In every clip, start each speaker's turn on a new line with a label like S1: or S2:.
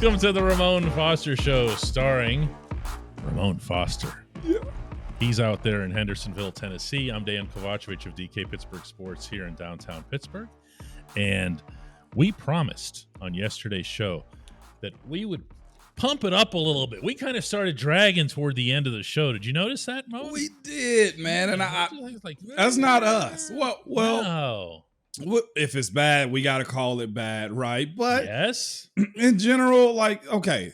S1: Welcome to the Ramon Foster Show, starring Ramon Foster.
S2: Yeah.
S1: He's out there in Hendersonville, Tennessee. I'm Dejan Kovacevic of DK Pittsburgh Sports here in downtown Pittsburgh. And we promised on yesterday's show that we would pump it up a little bit. We kind of started dragging toward the end of the show. Did you notice that, Mo?
S2: We did, man. And I
S1: like,
S2: that's not us. Well,
S1: no.
S2: If it's bad, we got to call it bad, right? But
S1: Yes.
S2: in general, like, okay,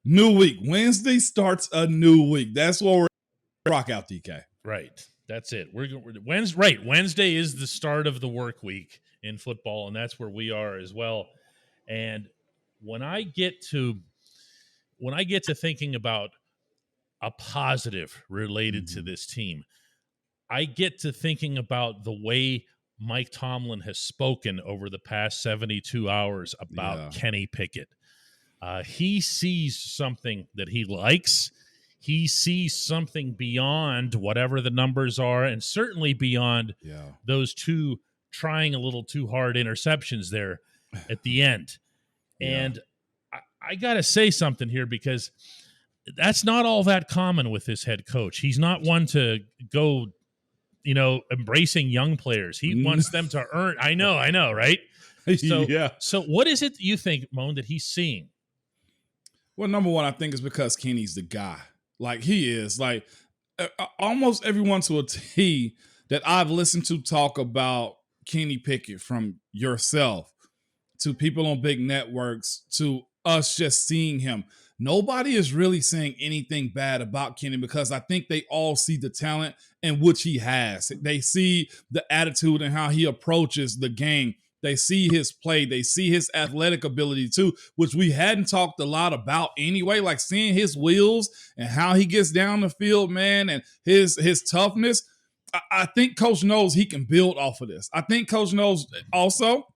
S2: new week. Wednesday starts a new week. That's what we're rock out, DK.
S1: Right. That's it. Wednesday is the start of the work week in football, and that's where we are as well. And when I get to thinking about a positive related to this team, I get to thinking about the way Mike Tomlin has spoken over the past 72 hours about Kenny Pickett. He sees something that he likes. He sees something beyond whatever the numbers are, and certainly beyond those two trying a little too hard interceptions there at the end. And I got to say something here, because that's not all that common with this head coach. He's not one to go, embracing young players. He wants them to earn. I know, right? So what is it that you think, Moan, that he's seeing?
S2: Well, number one, I think it's because Kenny's the guy. Like, he is. Like, almost everyone to a T that I've listened to talk about Kenny Pickett, from yourself to people on big networks to us just seeing him, nobody is really saying anything bad about Kenny, because I think they all see the talent in which he has. They see the attitude and how he approaches the game. They see his play. They see his athletic ability too, which we hadn't talked a lot about anyway, like seeing his wheels and how he gets down the field, man, and his toughness. I think Coach knows he can build off of this. I think Coach knows also,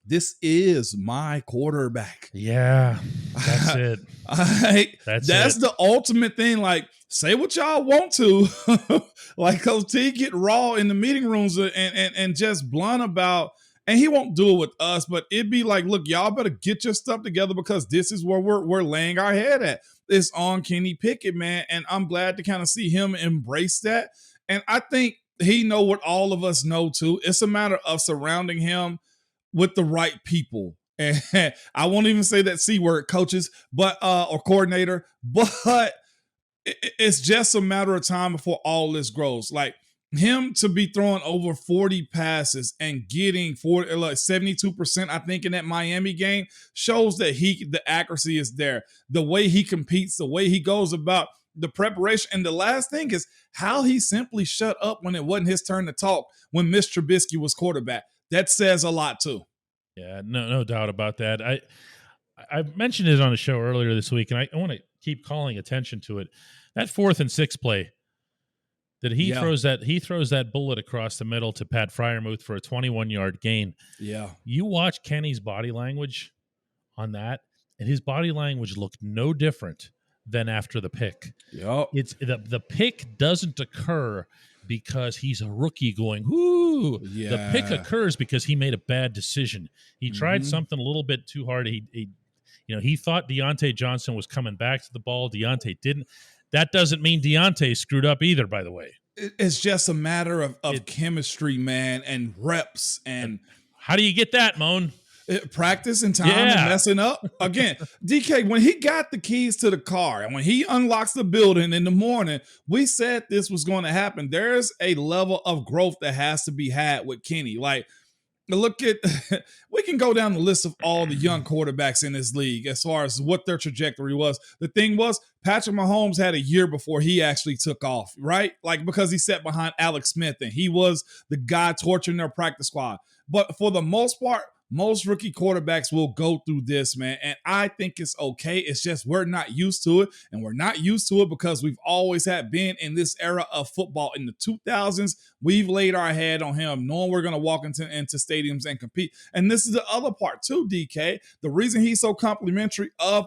S2: this is my quarterback.
S1: Yeah, that's it.
S2: That's the ultimate thing. Like, say what y'all want to. Like, Coach T get raw in the meeting rooms and just blunt about, and he won't do it with us, but it'd be like, look, y'all better get your stuff together, because this is where we're laying our head at. It's on Kenny Pickett, man. And I'm glad to kind of see him embrace that. And I think he know what all of us know too. It's a matter of surrounding him with the right people. And I won't even say that C word, coaches, but or coordinator, but it's just a matter of time before all this grows. Like, him to be throwing over 40 passes and getting 72%, I think, in that Miami game, shows that the accuracy is there. The way he competes, the way he goes about the preparation. And the last thing is how he simply shut up when it wasn't his turn to talk when Mitch Trubisky was quarterback. That says a lot too.
S1: Yeah, no doubt about that. I mentioned it on the show earlier this week, and I want to keep calling attention to it. That 4th and 6 play that he throws that bullet across the middle to Pat Freiermuth for a 21-yard gain. Yeah. You watch Kenny's body language on that, and his body language looked no different than after the pick.
S2: Yep.
S1: It's the pick doesn't occur because he's a rookie going, whoo. Yeah. The pick occurs because he made a bad decision. He tried something a little bit too hard. He thought Deontay Johnson was coming back to the ball. Deontay didn't. That doesn't mean Deontay screwed up either, by the way.
S2: It's just a matter of chemistry, man, and reps. And
S1: how do you get that, Moan?
S2: Practice and time and messing up. Again, DK, when he got the keys to the car and when he unlocks the building in the morning, we said this was going to happen. There's a level of growth that has to be had with Kenny. Like, look at, we can go down the list of all the young quarterbacks in this league as far as what their trajectory was. The thing was, Patrick Mahomes had a year before he actually took off, right? Like, because he sat behind Alex Smith and he was the guy torturing their practice squad. But for the most part, most rookie quarterbacks will go through this, man. And I think it's okay. It's just we're not used to it. And we're not used to it because we've always been in this era of football. In the 2000s, we've laid our head on him, knowing we're going to walk into stadiums and compete. And this is the other part too, DK. The reason he's so complimentary of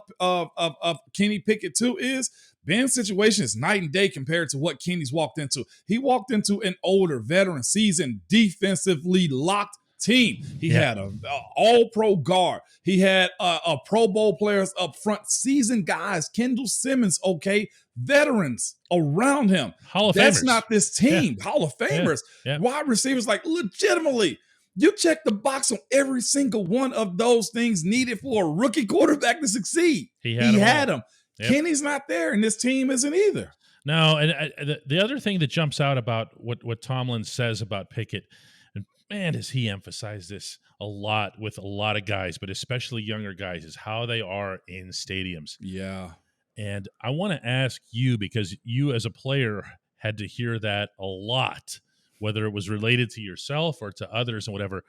S2: Kenny Pickett too is Ben's situation is night and day compared to what Kenny's walked into. He walked into an older, veteran, seasoned, defensively locked team. He had a all-pro guard. He had a Pro Bowl players up front, seasoned guys, Kendall Simmons, okay, veterans around him.
S1: Hall of
S2: That's
S1: Famers.
S2: not this team. Hall of Famers. Wide receivers, like legitimately. You check the box on every single one of those things needed for a rookie quarterback to succeed. He had them. Yep. Kenny's not there, and this team isn't either.
S1: No, and the other thing that jumps out about what Tomlin says about Pickett, and man, does he emphasize this a lot with a lot of guys, but especially younger guys, is how they are in stadiums.
S2: Yeah.
S1: And I want to ask you, because you as a player had to hear that a lot, whether it was related to yourself or to others and whatever.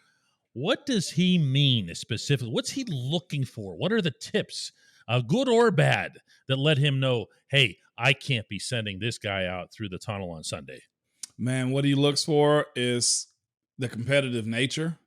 S1: What does he mean specifically? What's he looking for? What are the tips, good or bad, that let him know, hey, I can't be sending this guy out through the tunnel on Sunday?
S2: Man, what he looks for is the competitive nature,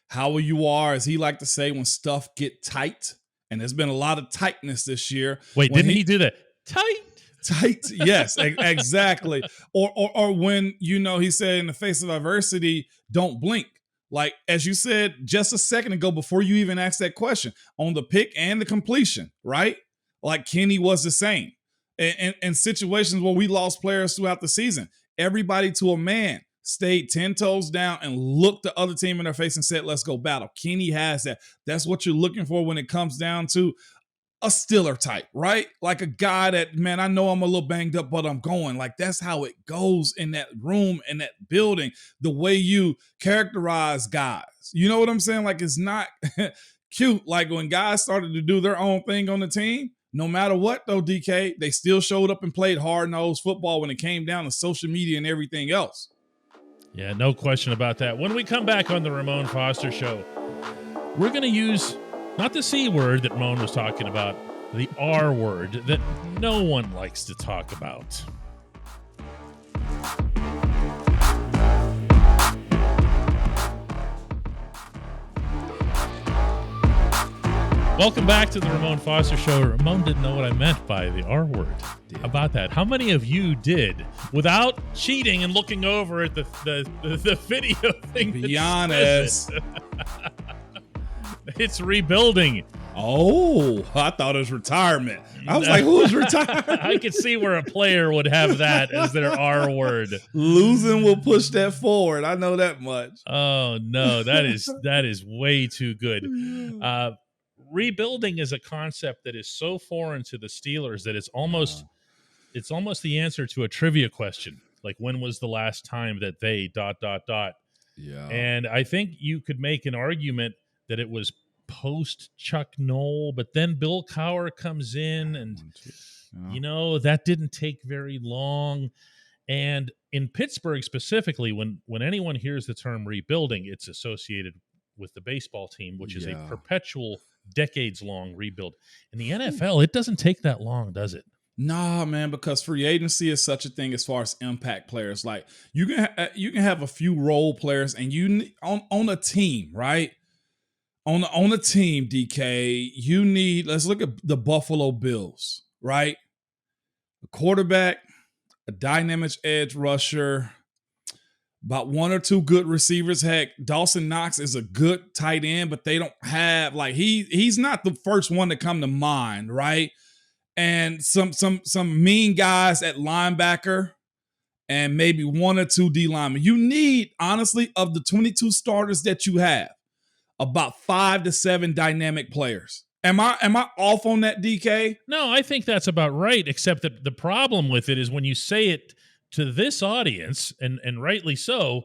S2: how you are, as he like to say, when stuff get tight. And there's been a lot of tightness this year.
S1: Wait, didn't he do that?
S2: Tight, yes, exactly. Or when, he said, in the face of adversity, don't blink. Like, as you said just a second ago, before you even asked that question, on the pick and the completion, right? Like, Kenny was the same. And situations where we lost players throughout the season, everybody to a man stayed 10 toes down and looked the other team in their face and said, let's go battle. Kenny has that. That's what you're looking for when it comes down to a Steeler type, right? Like a guy that, man, I know I'm a little banged up, but I'm going. Like, that's how it goes in that room, in that building, the way you characterize guys. You know what I'm saying? Like, it's not cute. Like, when guys started to do their own thing on the team, no matter what, though, DK, they still showed up and played hard-nosed football when it came down to social media and everything else.
S1: Yeah, no question about that. When we come back on the Ramon Foster Show, we're going to use not the C word that Ramon was talking about, the R word that no one likes to talk about. Welcome back to the Ramon Foster Show. Ramon didn't know what I meant by the R word. How about that? How many of you did, without cheating and looking over at the video thing?
S2: Be honest.
S1: It's rebuilding.
S2: Oh, I thought it was retirement. I was like, who's retiring?
S1: I could see where a player would have that as their R word.
S2: Losing will push that forward. I know that much.
S1: Oh, no, that is way too good. Rebuilding is a concept that is so foreign to the Steelers that it's almost the answer to a trivia question. Like, when was the last time that they ...
S2: Yeah.
S1: And I think you could make an argument that it was post Chuck Noll, but then Bill Cowher comes in, and that didn't take very long. And in Pittsburgh specifically, when anyone hears the term rebuilding, it's associated with the baseball team, which is a perpetual, decades-long rebuild. In the NFL, it doesn't take that long, does it?
S2: Nah, man, because free agency is such a thing as far as impact players. Like, you can have a few role players, and you on a team, right? On a team, DK, you need, let's look at the Buffalo Bills, right? A quarterback, a dynamic edge rusher, about one or two good receivers. Heck, Dawson Knox is a good tight end, but they don't have, like, he's not the first one to come to mind, right? And some mean guys at linebacker, and maybe one or two D linemen. You need, honestly, of the 22 starters that you have, about 5 to 7 dynamic players. Am I off on that, DK?
S1: No, I think that's about right, except that the problem with it is when you say it to this audience, and rightly so,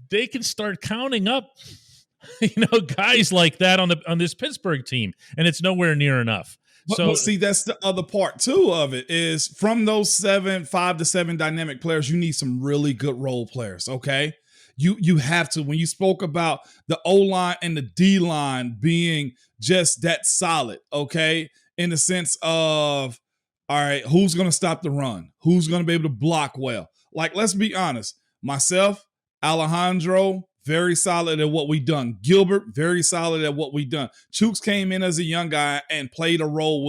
S1: they can start counting up, guys like that on this Pittsburgh team, and it's nowhere near enough.
S2: But see, that's the other part too of it, is from those 5 to 7 dynamic players, you need some really good role players. Okay, you have to. When you spoke about the O-line and the D-line being just that solid, okay, in the sense of, all right, who's going to stop the run? Who's going to be able to block well? Like, let's be honest. Myself, Alejandro, very solid at what we done. Gilbert, very solid at what we done. Chooks came in as a young guy and played a role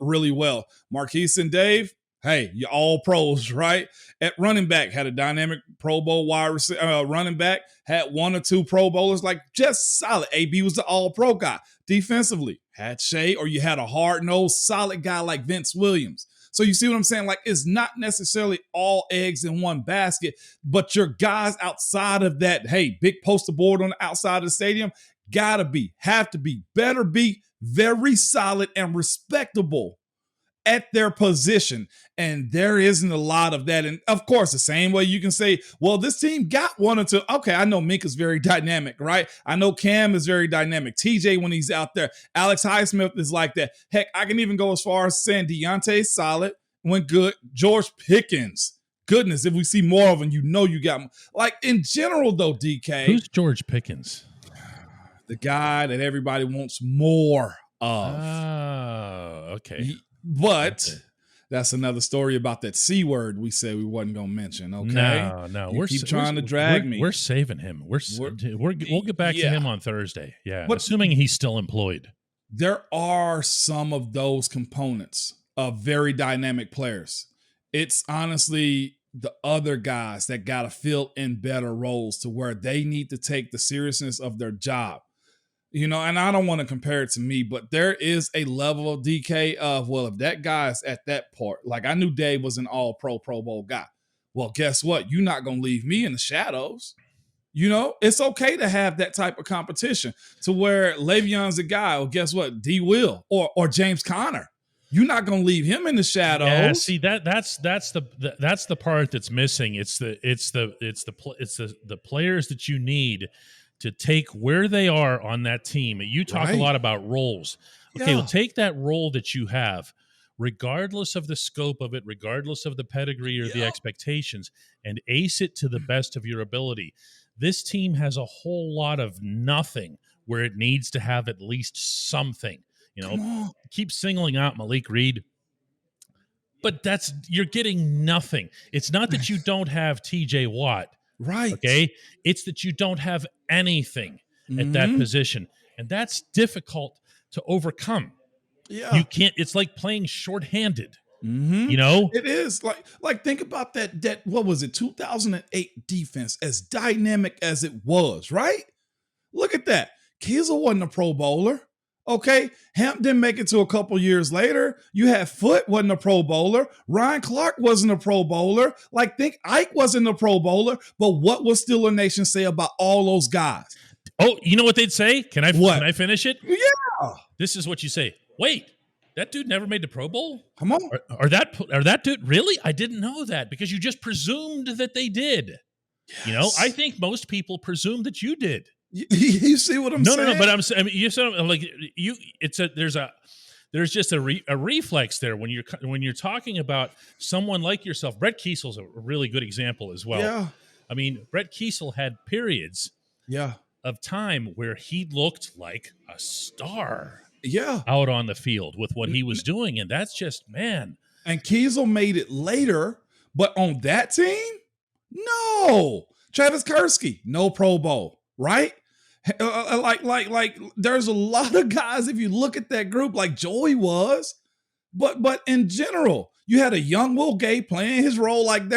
S2: really well. Marquise and Dave, Hey, you're all pros, right? At running back, had a dynamic Pro Bowl wide receiver, running back, had 1 or 2 Pro Bowlers, like just solid. AB was the all pro guy. Defensively, had Shea, or you had a hard-nosed, solid guy like Vince Williams. So you see what I'm saying? Like, it's not necessarily all eggs in one basket, but your guys outside of that, hey, big poster board on the outside of the stadium, gotta be, have to be, better be very solid and respectable at their position. And there isn't a lot of that. And of course, the same way you can say, well, this team got 1 or 2. Okay, I know Minka's very dynamic, right? I know Cam is very dynamic. TJ, when he's out there, Alex Highsmith is like that. Heck, I can even go as far as saying Deontay's solid, when good. George Pickens, goodness, if we see more of him, you know you got him. Like, in general, though, DK.
S1: Who's George Pickens?
S2: The guy that everybody wants more of.
S1: Oh, okay.
S2: But that's another story about that C word we said we wasn't going to mention. Okay.
S1: No.
S2: We're trying to drag me.
S1: We're saving him. We'll get back to him on Thursday. Yeah. But assuming he's still employed.
S2: There are some of those components of very dynamic players. It's honestly the other guys that got to fill in better roles to where they need to take the seriousness of their job. You know, and I don't want to compare it to me, but there is a level of DK of, well, if that guy's at that part, like I knew Dave was an all-pro Pro Bowl guy. Well, guess what? You're not going to leave me in the shadows. You know, it's okay to have that type of competition to where Le'Veon's a guy, or guess what? D. Will or James Conner. You're not going to leave him in the shadows.
S1: Yeah, see that's the part that's missing. It's the players that you need to take where they are on that team. You talk a lot about roles. Okay, well, take that role that you have, regardless of the scope of it, regardless of the pedigree or the expectations, and ace it to the best of your ability. This team has a whole lot of nothing where it needs to have at least something. You know, keep singling out Malik Reed, but you're getting nothing. It's not that you don't have TJ Watt.
S2: Right.
S1: Okay. It's that you don't have anything at that position. And that's difficult to overcome. Yeah. You can't, it's like playing shorthanded. You know?
S2: It is. Like think about that, what was it, 2008 defense, as dynamic as it was, right? Look at that. Kiesel wasn't a Pro Bowler. Okay, Hamp didn't make it to a couple years later. You had Foote wasn't a Pro Bowler. Ryan Clark wasn't a Pro Bowler. Like, think Ike wasn't a Pro Bowler. But what will Steeler Nation say about all those guys?
S1: Oh, you know what they'd say? Can I finish it?
S2: Yeah.
S1: This is what you say. Wait, that dude never made the Pro Bowl?
S2: Come on.
S1: Or that dude, really? I didn't know that because you just presumed that they did. Yes. You know, I think most people presume that you did.
S2: You see what I'm saying?
S1: No, but you said like you. There's just a reflex there when you're talking about someone like yourself. Brett Kiesel's a really good example as well.
S2: Yeah,
S1: I mean, Brett Kiesel had periods. Of time where he looked like a star. Out on the field with what he was doing, and that's just man.
S2: And Kiesel made it later, but on that team, no. Travis Kersky, no Pro Bowl. Right? Like there's a lot of guys, if you look at that group, like Joey was, but in general, you had a young Will Gay playing his role. Like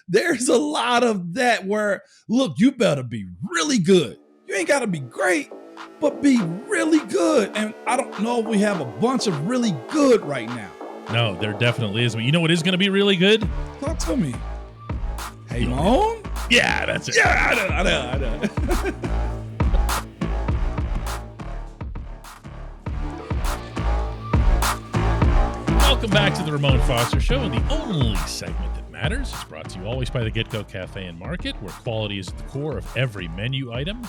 S2: there's a lot of that where, look, you better be really good. You ain't got to be great, but be really good. And I don't know if we have a bunch of really good right now.
S1: No, there definitely is. But you know what is going to be really good?
S2: Talk to me. Hey, Ramon?
S1: Yeah, that's it.
S2: Yeah, I know.
S1: Welcome back to the Ramon Foster Show, the only segment that matters. It's brought to you always by the Get-Go Cafe and Market, where quality is at the core of every menu item.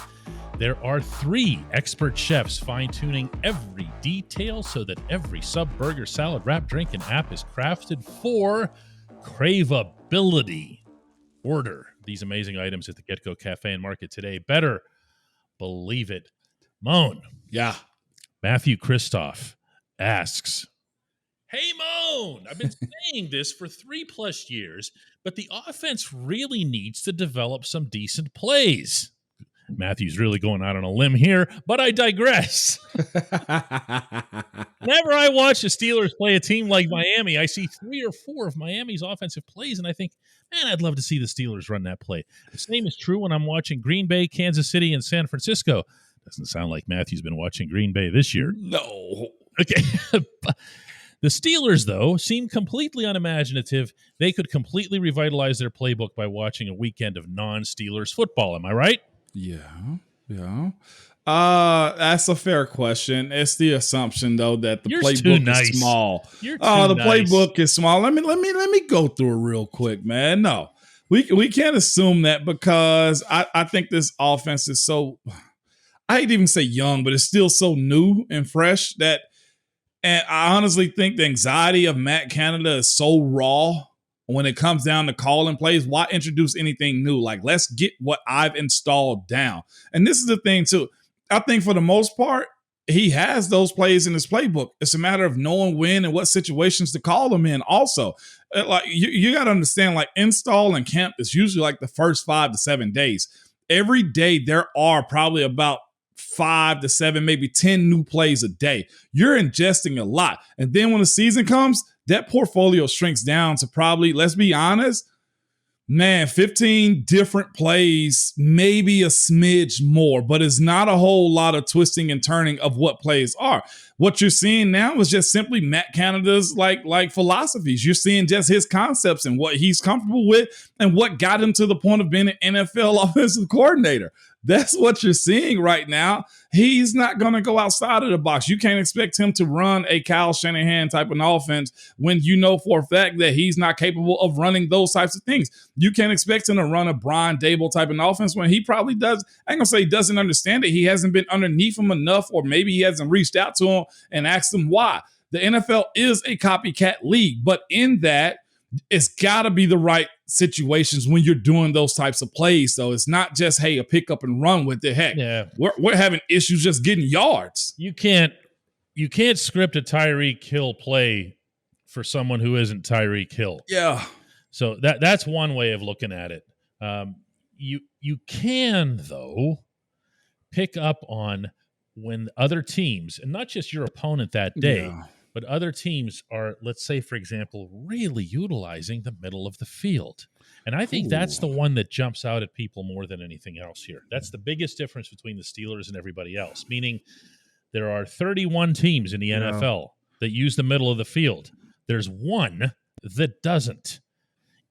S1: There are 3 expert chefs fine-tuning every detail so that every sub, burger, salad, wrap, drink, and app is crafted for craveability. Order these amazing items at the Get-Go Cafe and Market today. Better believe it. Moan.
S2: Yeah.
S1: Matthew Christoph asks, hey, Moan, I've been saying this for 3+ years, but the offense really needs to develop some decent plays. Matthew's really going out on a limb here, but I digress. Whenever I watch the Steelers play a team like Miami, I see 3 or 4 of Miami's offensive plays, and I think, man, I'd love to see the Steelers run that play. The same is true when I'm watching Green Bay, Kansas City, and San Francisco. Doesn't sound like Matthew's been watching Green Bay this year.
S2: No.
S1: Okay. The Steelers, though, seem completely unimaginative. They could completely revitalize their playbook by watching a weekend of non-Steelers football. Am I right?
S2: Yeah. That's a fair question. It's the assumption though that the playbook is small.
S1: The
S2: playbook is small. Let me go through it real quick, man. No, we can't assume that because I think this offense is so, I hate to even say young, but it's still so new and fresh that, and I honestly think the anxiety of Matt Canada is so raw when it comes down to calling plays. Why introduce anything new? Like, let's get what I've installed down. And this is the thing too. I think for the most part, he has those plays in his playbook. It's a matter of knowing when and what situations to call them in. Also, like you got to understand, like install and camp is usually like the first 5 to 7 days. Every day there are probably about 5 to 7, maybe 10 new plays a day. You're ingesting a lot. And then when the season comes, that portfolio shrinks down to probably, let's be honest, man, 15 different plays, maybe a smidge more, but it's not a whole lot of twisting and turning of what plays are. What you're seeing now is just simply Matt Canada's like philosophies. You're seeing just his concepts and what he's comfortable with and what got him to the point of being an NFL offensive coordinator. That's what you're seeing right now. He's not going to go outside of the box. You can't expect him to run a Kyle Shanahan type of offense when you know for a fact that he's not capable of running those types of things. You can't expect him to run a Brian Dable type of offense when he probably does. I ain't going to say he doesn't understand it. He hasn't been underneath him enough, or maybe he hasn't reached out to him and asked him why. The NFL is a copycat league, but in that, it's got to be the right situations when you're doing those types of plays. So it's not just, hey, a pick up and run with it. Heck, yeah, we're having issues just getting yards.
S1: You can't script a Tyreek Hill play for someone who isn't Tyreek Hill.
S2: Yeah.
S1: So that's one way of looking at it. You can, though, pick up on when other teams, and not just your opponent that day, but other teams are, let's say, for example, really utilizing the middle of the field. And I think that's the one that jumps out at people more than anything else here. That's the biggest difference between the Steelers and everybody else, meaning there are 31 teams in the NFL that use the middle of the field. There's one that doesn't.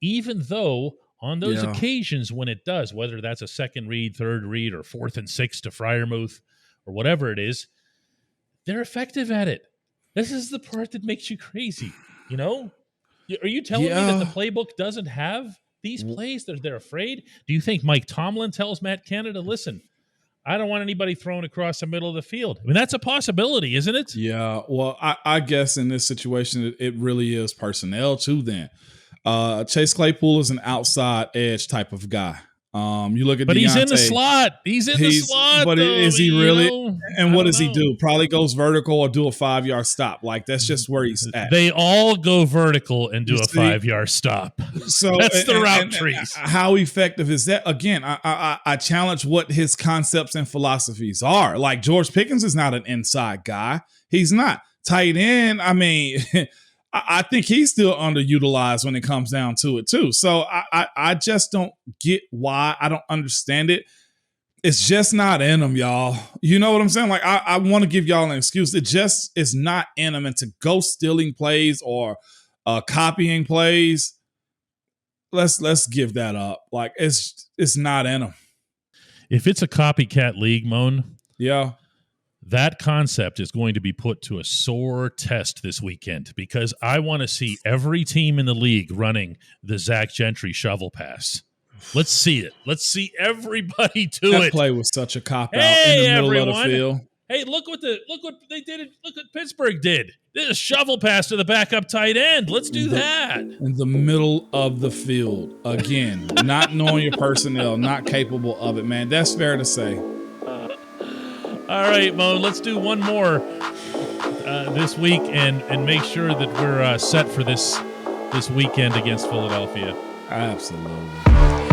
S1: Even though on those occasions when it does, whether that's a second read, third read, or 4th and 6 to Freiermuth or whatever it is, they're effective at it. This is the part that makes you crazy, you know? Are you telling me that the playbook doesn't have these plays? They're afraid? Do you think Mike Tomlin tells Matt Canada, listen, I don't want anybody thrown across the middle of the field? I mean, that's a possibility, isn't it?
S2: Yeah, well, I guess in this situation, it really is personnel too then. Chase Claypool is an outside edge type of guy. You look at
S1: but
S2: Deontay,
S1: he's in the slot. He's in the slot.
S2: But
S1: though,
S2: is he really? And what does
S1: he
S2: do? Probably goes vertical or do a 5-yard stop. Like that's just where he's at.
S1: They all go vertical and do a 5-yard stop.
S2: So
S1: that's the route trees.
S2: How effective is that? Again, I challenge what his concepts and philosophies are. Like George Pickens is not an inside guy. He's not. Tight end, I mean, I think he's still underutilized when it comes down to it too. So I just don't get why. I don't understand it. It's just not in them, y'all. You know what I'm saying? Like I want to give y'all an excuse. It just is not in them. And to go stealing plays or copying plays, let's give that up. Like it's not in them.
S1: If it's a copycat league, Moan, that concept is going to be put to a sore test this weekend because I want to see every team in the league running the Zach Gentry shovel pass. Let's see it. Let's see everybody do it.
S2: That play was such a cop out in the middle of the field.
S1: Hey, look what they did. Look what Pittsburgh did. This is a shovel pass to the backup tight end. Let's do that.
S2: In the middle of the field. Again, not knowing your personnel, not capable of it, man. That's fair to say.
S1: All right, Mo, let's do one more this week and make sure that we're set for this weekend against Philadelphia.
S2: Absolutely.